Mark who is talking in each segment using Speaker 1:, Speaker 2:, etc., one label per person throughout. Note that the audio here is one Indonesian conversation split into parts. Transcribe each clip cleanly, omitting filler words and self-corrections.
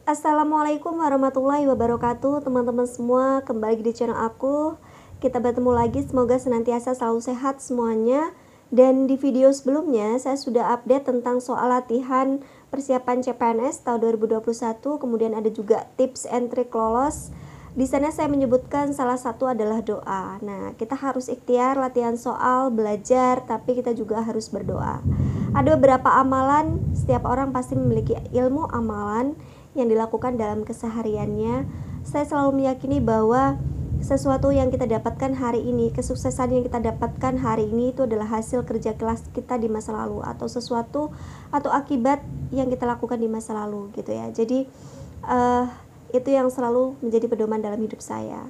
Speaker 1: Assalamualaikum warahmatullahi wabarakatuh, teman-teman semua. Kembali di channel aku. Kita bertemu lagi, semoga senantiasa selalu sehat semuanya. Dan di video sebelumnya saya sudah update tentang soal latihan persiapan CPNS tahun 2021. Kemudian ada juga tips and trick lolos. Di sana saya menyebutkan salah satu adalah doa. Nah, kita harus ikhtiar latihan soal, belajar, tapi kita juga harus berdoa. Ada beberapa amalan, setiap orang pasti memiliki ilmu amalan yang dilakukan dalam kesehariannya. Saya selalu meyakini bahwa sesuatu yang kita dapatkan hari ini, kesuksesan yang kita dapatkan hari ini itu adalah hasil kerja keras kita di masa lalu, atau sesuatu atau akibat yang kita lakukan di masa lalu gitu ya. Jadi itu yang selalu menjadi pedoman dalam hidup saya.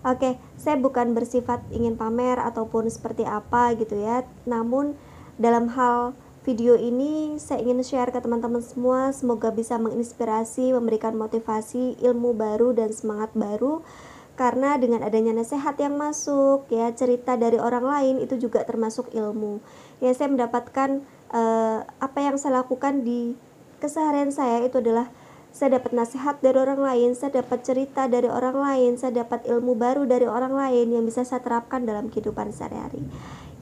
Speaker 1: Oke, saya bukan bersifat ingin pamer ataupun seperti apa gitu ya. Namun dalam hal video ini saya ingin share ke teman-teman semua, semoga bisa menginspirasi, memberikan motivasi, ilmu baru dan semangat baru. Karena dengan adanya nasihat yang masuk ya, cerita dari orang lain itu juga termasuk ilmu. Ya, saya mendapatkan apa yang saya lakukan di keseharian saya itu adalah saya dapat nasihat dari orang lain, saya dapat cerita dari orang lain, saya dapat ilmu baru dari orang lain yang bisa saya terapkan dalam kehidupan sehari-hari.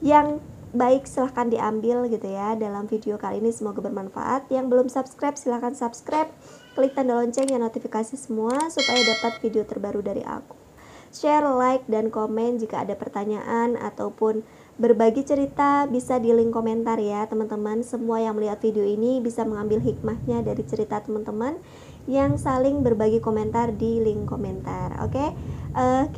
Speaker 1: Yang baik silahkan diambil gitu ya dalam video kali ini, semoga bermanfaat. Yang belum subscribe silahkan subscribe, klik tanda lonceng ya, notifikasi semua supaya dapat video terbaru dari aku. Share, like, dan komen jika ada pertanyaan ataupun berbagi cerita bisa di link komentar ya teman-teman. Semua yang melihat video ini bisa mengambil hikmahnya dari cerita teman-teman yang saling berbagi komentar di link komentar. Oke,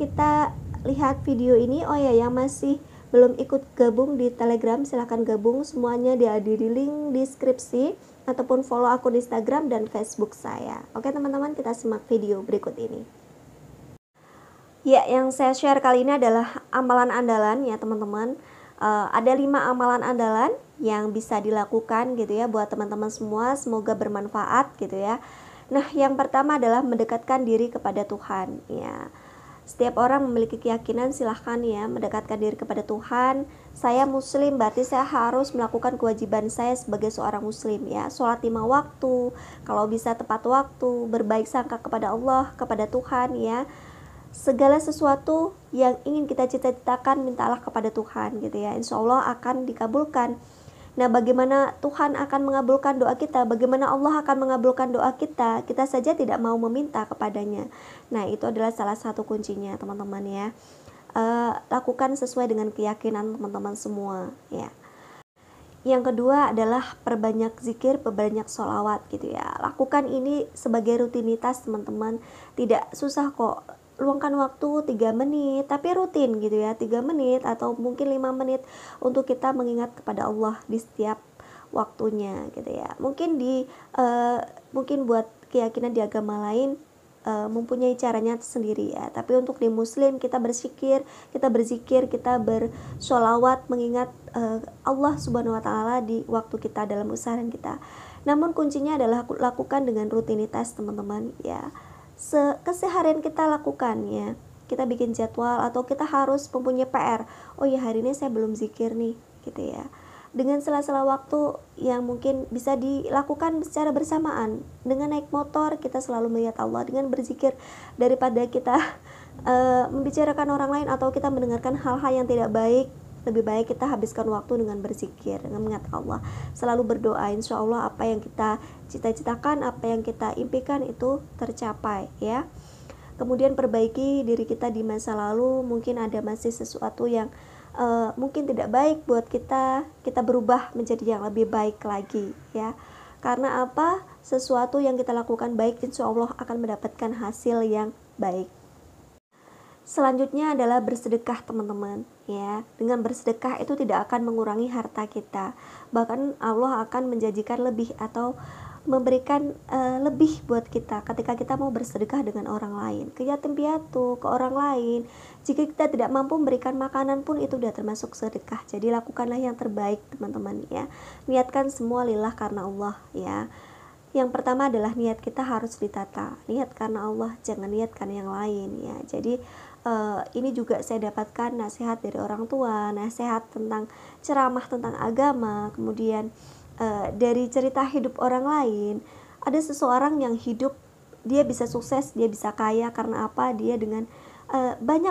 Speaker 1: kita lihat video ini. Oh ya, yang masih belum ikut gabung di Telegram silahkan gabung, semuanya ada di link deskripsi, ataupun follow akun Instagram dan Facebook saya. Oke teman-teman, kita simak video berikut ini. Ya, yang saya share kali ini adalah amalan andalan ya teman-teman. Ada 5 amalan andalan yang bisa dilakukan gitu ya buat teman-teman semua, semoga bermanfaat gitu ya. Nah, yang pertama adalah mendekatkan diri kepada Tuhan ya. Setiap orang memiliki keyakinan, silahkan ya mendekatkan diri kepada Tuhan. Saya muslim, berarti saya harus melakukan kewajiban saya sebagai seorang muslim ya. Sholat 5 waktu, kalau bisa tepat waktu, berbaik sangka kepada Allah, kepada Tuhan ya. Segala sesuatu yang ingin kita cita-citakan, mintalah kepada Tuhan gitu ya, insya Allah akan dikabulkan. Nah, bagaimana Tuhan akan mengabulkan doa kita, bagaimana Allah akan mengabulkan doa kita, kita saja tidak mau meminta kepadanya. Nah, itu adalah salah satu kuncinya teman-teman ya. Lakukan sesuai dengan keyakinan teman-teman semua ya. Yang kedua adalah perbanyak zikir, perbanyak sholawat gitu ya. Lakukan ini sebagai rutinitas teman-teman, tidak susah kok. Luangkan waktu 3 menit, tapi rutin gitu ya, 3 menit atau mungkin 5 menit untuk kita mengingat kepada Allah di setiap waktunya gitu ya. Mungkin mungkin buat keyakinan di agama lain mempunyai caranya sendiri ya, tapi untuk di muslim kita berzikir, kita bersholawat mengingat Allah subhanahu wa ta'ala di waktu kita dalam usaharan kita. Namun kuncinya adalah lakukan dengan rutinitas teman-teman ya. Keseharian kita lakukan ya, kita bikin jadwal atau kita harus mempunyai PR. Oh ya, hari ini saya belum zikir nih gitu ya. Dengan sela-sela waktu yang mungkin bisa dilakukan secara bersamaan. Dengan naik motor kita selalu melihat Allah, dengan berzikir daripada kita membicarakan orang lain atau kita mendengarkan hal-hal yang tidak baik. Lebih baik kita habiskan waktu dengan berzikir, dengan mengingat Allah, selalu berdoa. Insya Allah apa yang kita cita-citakan, apa yang kita impikan itu tercapai ya. Kemudian perbaiki diri kita di masa lalu, mungkin ada masih sesuatu yang mungkin tidak baik buat kita berubah menjadi yang lebih baik lagi ya. Karena apa? Sesuatu yang kita lakukan baik, insya Allah akan mendapatkan hasil yang baik. Selanjutnya adalah bersedekah teman-teman ya. Dengan bersedekah itu tidak akan mengurangi harta kita, bahkan Allah akan menjanjikan lebih atau memberikan lebih buat kita ketika kita mau bersedekah dengan orang lain, ke yatim piatu, ke orang lain. Jika kita tidak mampu memberikan makanan pun itu sudah termasuk sedekah. Jadi lakukanlah yang terbaik teman-teman ya. Niatkan semua lillah karena Allah ya. Yang pertama adalah niat kita harus ditata, niat karena Allah, jangan niat karena yang lain ya. Jadi ini juga saya dapatkan nasihat dari orang tua, nasihat tentang ceramah tentang agama, kemudian dari cerita hidup orang lain. Ada seseorang yang hidup dia bisa sukses, dia bisa kaya karena apa? Dia dengan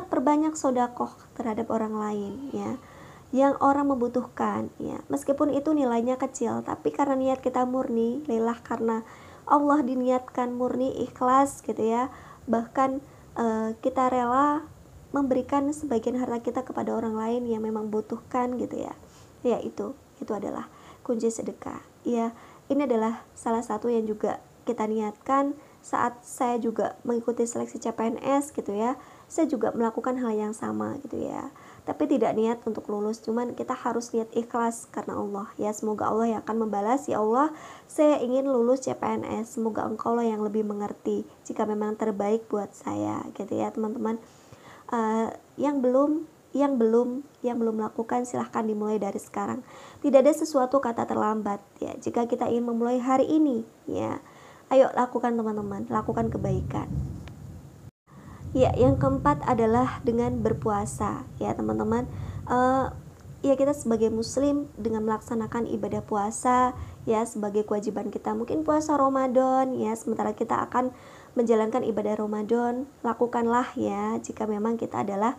Speaker 1: perbanyak sodakoh terhadap orang lain, ya, yang orang membutuhkan, ya, meskipun itu nilainya kecil, tapi karena niat kita murni, lillah, karena Allah diniatkan murni, ikhlas, gitu ya, bahkan kita rela memberikan sebagian harta kita kepada orang lain yang memang butuhkan, gitu ya, ya itu adalah kunci sedekah, ya. Ini adalah salah satu yang juga kita niatkan saat saya juga mengikuti seleksi CPNS, gitu ya. Saya juga melakukan hal yang sama, gitu ya, tapi tidak niat untuk lulus, cuman kita harus niat ikhlas karena Allah, ya. Semoga Allah yang akan membalas. Ya Allah, saya ingin lulus CPNS, semoga Engkau lah yang lebih mengerti jika memang terbaik buat saya, gitu ya teman-teman. Yang belum melakukan, silahkan dimulai dari sekarang. Tidak ada sesuatu kata terlambat, ya. Jika kita ingin memulai hari ini, ya, ayo lakukan teman-teman, lakukan kebaikan. Ya, yang keempat adalah dengan berpuasa, ya teman-teman. Ya, kita sebagai muslim dengan melaksanakan ibadah puasa, ya, sebagai kewajiban kita. Mungkin puasa Ramadan, ya, sementara kita akan menjalankan ibadah Ramadan, lakukanlah, ya, jika memang kita adalah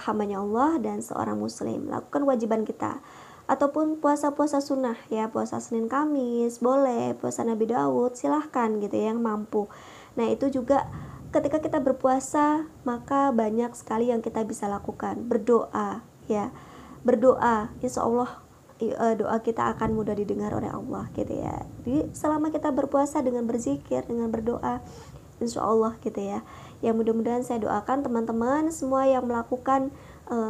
Speaker 1: hambanya Allah dan seorang muslim, lakukan kewajiban kita. Ataupun puasa-puasa sunnah, ya, puasa Senin Kamis boleh, puasa Nabi Daud silahkan, gitu ya, yang mampu. Nah, itu juga ketika kita berpuasa, maka banyak sekali yang kita bisa lakukan. Berdoa, ya, berdoa, insya Allah doa kita akan mudah didengar oleh Allah, gitu ya. Jadi selama kita berpuasa dengan berzikir, dengan berdoa, insya Allah, gitu ya. Yang mudah-mudahan saya doakan teman-teman semua yang melakukan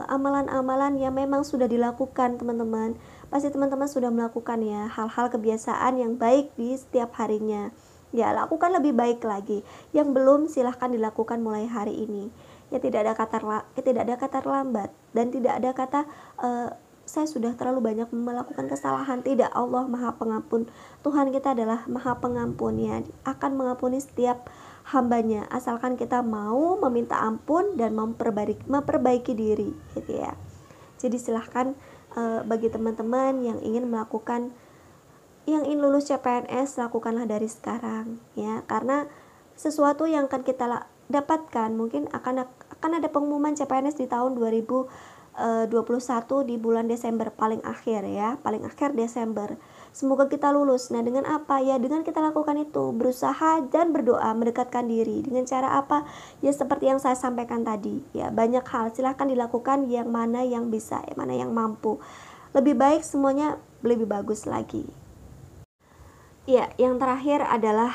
Speaker 1: amalan-amalan yang memang sudah dilakukan, teman-teman. Pasti teman-teman sudah melakukan, ya, hal-hal kebiasaan yang baik di setiap harinya. Ya, lakukan lebih baik lagi. Yang belum, silahkan dilakukan mulai hari ini. Ya, tidak ada kata lambat dan tidak ada kata saya sudah terlalu banyak melakukan kesalahan. Tidak, Allah Maha Pengampun. Tuhan kita adalah Maha Pengampun, ya, akan mengampuni setiap hambanya asalkan kita mau meminta ampun dan memperbaiki diri, gitu ya. Jadi silahkan bagi teman-teman yang ingin lulus CPNS, lakukanlah dari sekarang, ya, karena sesuatu yang akan kita dapatkan mungkin akan ada pengumuman CPNS di tahun 2021 di bulan Desember paling akhir, ya, paling akhir Desember. Semoga kita lulus. Nah, dengan apa? Ya, dengan kita lakukan itu, berusaha dan berdoa, mendekatkan diri. Dengan cara apa? Ya, seperti yang saya sampaikan tadi, ya, banyak hal. Silahkan dilakukan yang mana yang bisa, yang mana yang mampu. Lebih baik semuanya lebih bagus lagi. Ya, yang terakhir adalah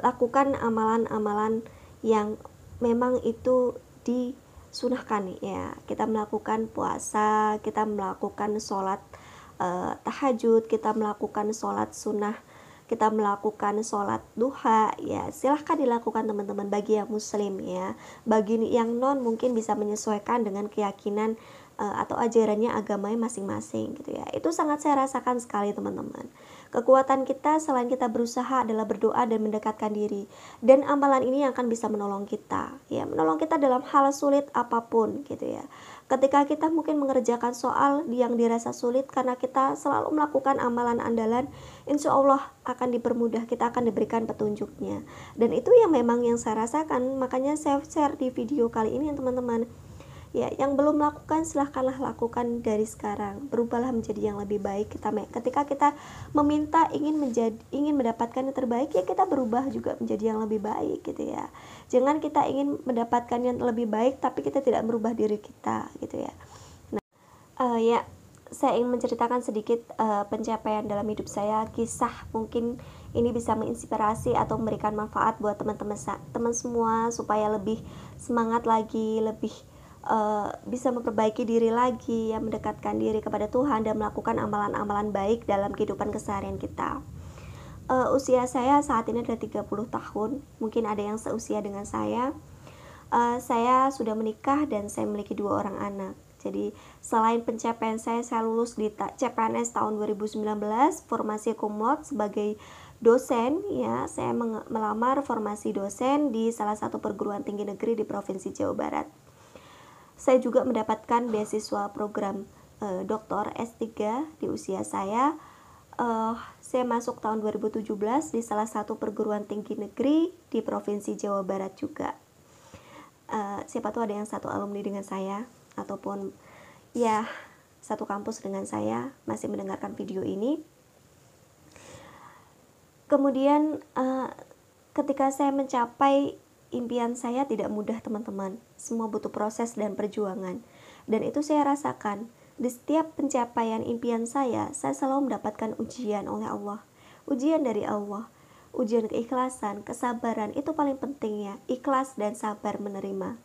Speaker 1: lakukan amalan-amalan yang memang itu disunahkan, ya. Kita melakukan puasa, kita melakukan sholat tahajud, kita melakukan sholat sunnah, kita melakukan sholat duha, ya, silahkan dilakukan teman-teman bagi yang muslim, ya. Bagi yang non mungkin bisa menyesuaikan dengan keyakinan atau ajarannya agamanya masing-masing, gitu ya. Itu sangat saya rasakan sekali, teman-teman. Kekuatan kita selain kita berusaha adalah berdoa dan mendekatkan diri, dan amalan ini akan bisa menolong kita, ya, menolong kita dalam hal sulit apapun, gitu ya. Ketika kita mungkin mengerjakan soal yang dirasa sulit, karena kita selalu melakukan amalan andalan, insya Allah akan dipermudah, kita akan diberikan petunjuknya. Dan itu yang memang yang saya rasakan, makanya saya share di video kali ini, teman-teman. Ya, yang belum melakukan, silahkanlah lakukan dari sekarang. Berubahlah menjadi yang lebih baik. Ketika kita meminta ingin mendapatkan yang terbaik, ya, kita berubah juga menjadi yang lebih baik, gitu ya. Jangan kita ingin mendapatkan yang lebih baik tapi kita tidak merubah diri kita, gitu ya. Nah, ya, saya ingin menceritakan sedikit pencapaian dalam hidup saya. Kisah mungkin ini bisa menginspirasi atau memberikan manfaat buat teman-teman semua supaya lebih semangat lagi, lebih bisa memperbaiki diri lagi, ya, mendekatkan diri kepada Tuhan dan melakukan amalan-amalan baik dalam kehidupan keseharian kita. Usia saya saat ini adalah 30 tahun, mungkin ada yang seusia dengan saya. Saya sudah menikah dan saya memiliki 2 orang anak. Jadi selain pencapaian saya lulus di CPNS tahun 2019, formasi kumlot sebagai dosen, ya, saya melamar formasi dosen di salah satu perguruan tinggi negeri di Provinsi Jawa Barat. Saya juga mendapatkan beasiswa program doktor S3 di usia saya. saya masuk tahun 2017 di salah satu perguruan tinggi negeri di Provinsi Jawa Barat juga. Siapa tuh ada yang satu alumni dengan saya ataupun ya satu kampus dengan saya masih mendengarkan video ini. Kemudian ketika saya mencapai impian saya tidak mudah teman-teman, semua butuh proses dan perjuangan, dan itu saya rasakan. Di setiap pencapaian impian saya selalu mendapatkan ujian oleh Allah, ujian dari Allah, ujian keikhlasan, kesabaran, itu paling penting ya, ikhlas dan sabar menerima.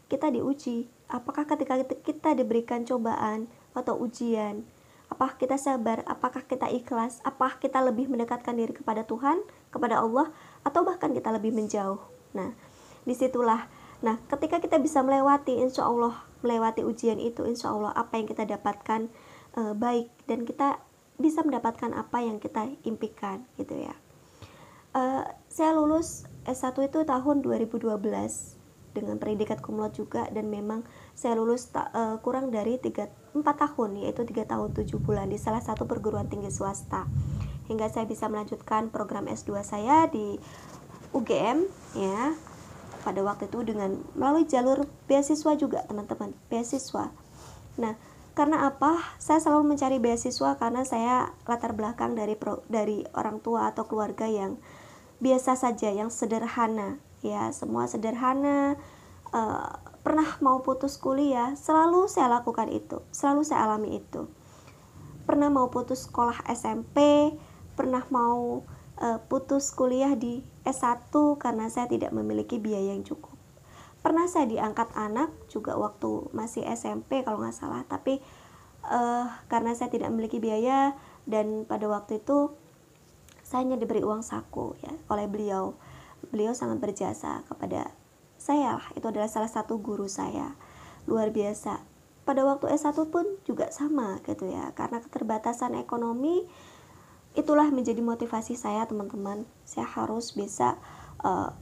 Speaker 1: Kita diuji, apakah ketika kita diberikan cobaan atau ujian, apakah kita sabar, apakah kita ikhlas, apakah kita lebih mendekatkan diri kepada Tuhan, kepada Allah, atau bahkan kita lebih menjauh. Nah, disitulah, ketika kita bisa melewati, insya Allah, melewati ujian itu, insya Allah apa yang kita dapatkan baik, dan kita bisa mendapatkan apa yang kita impikan gitu ya. Saya lulus S1 itu tahun 2012 dengan predikat cum laude juga, dan memang saya lulus kurang dari 4 tahun, yaitu 3 tahun 7 bulan di salah satu perguruan tinggi swasta, hingga saya bisa melanjutkan program S2 saya di UGM ya, pada waktu itu dengan melalui jalur beasiswa juga teman-teman, beasiswa. Nah, karena apa? Saya selalu mencari beasiswa karena saya latar belakang dari orang tua atau keluarga yang biasa saja, yang sederhana ya, semua sederhana. Pernah mau putus kuliah, selalu saya lakukan itu, selalu saya alami itu. Pernah mau putus sekolah SMP, pernah mau putus kuliah di S1 karena saya tidak memiliki biaya yang cukup. Pernah saya diangkat anak juga waktu masih SMP kalau nggak salah, tapi karena saya tidak memiliki biaya, dan pada waktu itu saya hanya diberi uang saku ya oleh beliau. Beliau sangat berjasa kepada saya lah, itu adalah salah satu guru saya, luar biasa. Pada waktu S1 pun juga sama gitu ya, karena keterbatasan ekonomi. Itulah menjadi motivasi saya teman-teman. Saya harus bisa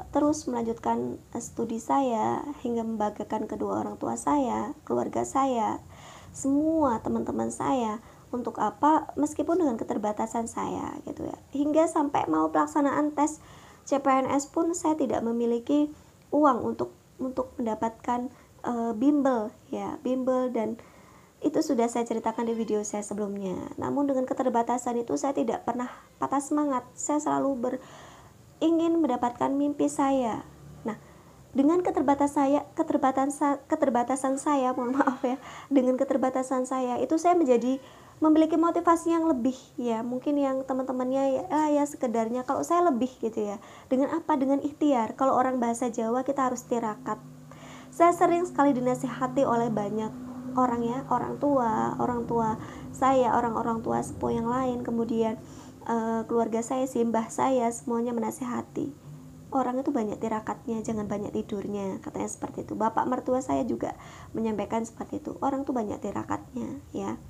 Speaker 1: terus melanjutkan studi saya hingga membanggakan kedua orang tua saya, keluarga saya, semua teman-teman saya. Untuk apa? Meskipun dengan keterbatasan saya gitu ya. Hingga sampai mau pelaksanaan tes CPNS pun saya tidak memiliki uang untuk mendapatkan bimbel ya, bimbel, dan itu sudah saya ceritakan di video saya sebelumnya. Namun dengan keterbatasan itu saya tidak pernah patah semangat. Saya selalu ingin mendapatkan mimpi saya. Nah, dengan keterbatasan saya, mohon maaf ya, dengan keterbatasan saya itu saya memiliki motivasi yang lebih ya. Mungkin yang teman-temannya ya sekedarnya, kalau saya lebih gitu ya. Dengan apa? Dengan ikhtiar. Kalau orang bahasa Jawa kita harus tirakat. Saya sering sekali dinasihati oleh banyak orang ya, orang tua saya, orang tua sepuh yang lain, kemudian keluarga saya, simbah saya, semuanya menasihati, orang itu banyak tirakatnya, jangan banyak tidurnya, katanya seperti itu. Bapak mertua saya juga menyampaikan seperti itu, orang itu banyak tirakatnya ya,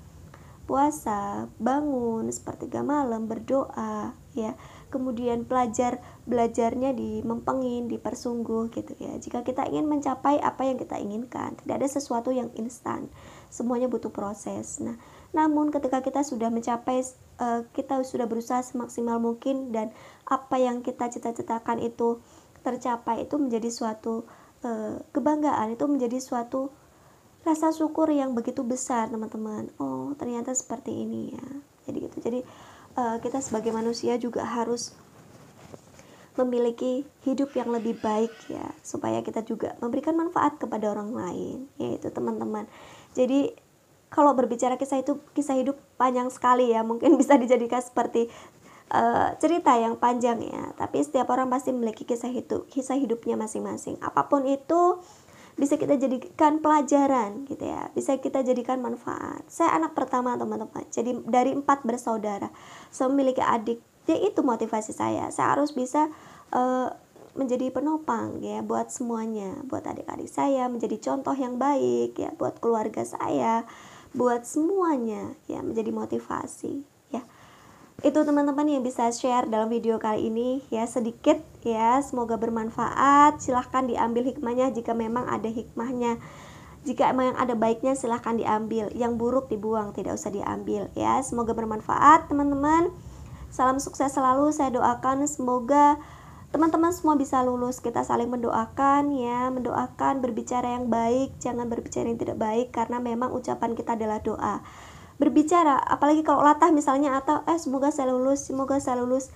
Speaker 1: puasa, bangun sepertiga malam, berdoa ya, kemudian belajarnya mempengin, dipersungguh gitu ya. Jika kita ingin mencapai apa yang kita inginkan, tidak ada sesuatu yang instan, semuanya butuh proses. Nah, namun ketika kita sudah mencapai, kita sudah berusaha semaksimal mungkin, dan apa yang kita cita-citakan itu tercapai, itu menjadi suatu kebanggaan, itu menjadi suatu rasa syukur yang begitu besar teman-teman. Oh, ternyata seperti ini ya. Jadi kita sebagai manusia juga harus memiliki hidup yang lebih baik ya, supaya kita juga memberikan manfaat kepada orang lain, yaitu teman-teman. Jadi kalau berbicara kisah hidup panjang sekali ya, mungkin bisa dijadikan seperti cerita yang panjang ya, tapi setiap orang pasti memiliki kisah hidupnya masing-masing. Apapun itu bisa kita jadikan pelajaran gitu ya, bisa kita jadikan manfaat. Saya anak pertama teman-teman, jadi dari 4 bersaudara, saya memiliki adik. Itu motivasi saya harus bisa menjadi penopang ya buat semuanya, buat adik-adik saya, menjadi contoh yang baik ya buat keluarga saya, buat semuanya ya, menjadi motivasi ya. Itu teman-teman yang bisa share dalam video kali ini ya, sedikit ya, semoga bermanfaat. Silahkan diambil hikmahnya jika memang ada hikmahnya Jika emang yang ada baiknya silahkan diambil, yang buruk dibuang, tidak usah diambil ya. Semoga bermanfaat teman-teman. Salam sukses selalu, saya doakan semoga teman-teman semua bisa lulus. Kita saling mendoakan ya, mendoakan, berbicara yang baik, jangan berbicara yang tidak baik, karena memang ucapan kita adalah doa. Berbicara, apalagi kalau latah misalnya, atau semoga saya lulus, semoga saya lulus,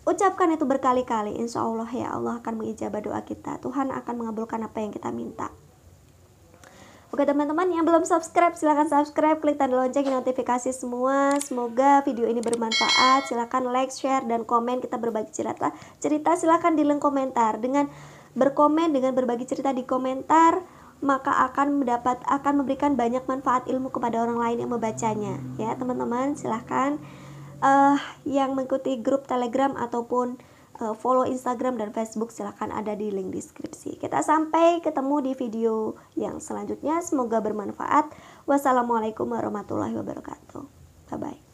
Speaker 1: ucapkan itu berkali-kali, insya Allah ya Allah akan mengijabah doa kita. Tuhan akan mengabulkan apa yang kita minta. Oke teman-teman, yang belum subscribe silahkan subscribe, klik tanda lonceng notifikasi semua. Semoga video ini bermanfaat. Silahkan like, share, dan komen. Kita berbagi cerita silahkan di link komentar. Dengan berkomen, dengan berbagi cerita di komentar, maka akan memberikan banyak manfaat ilmu kepada orang lain yang membacanya ya teman-teman. Silahkan yang mengikuti grup Telegram ataupun follow Instagram dan Facebook, silahkan ada di link deskripsi. Kita sampai ketemu di video yang selanjutnya. Semoga bermanfaat. Wassalamualaikum warahmatullahi wabarakatuh. Bye bye.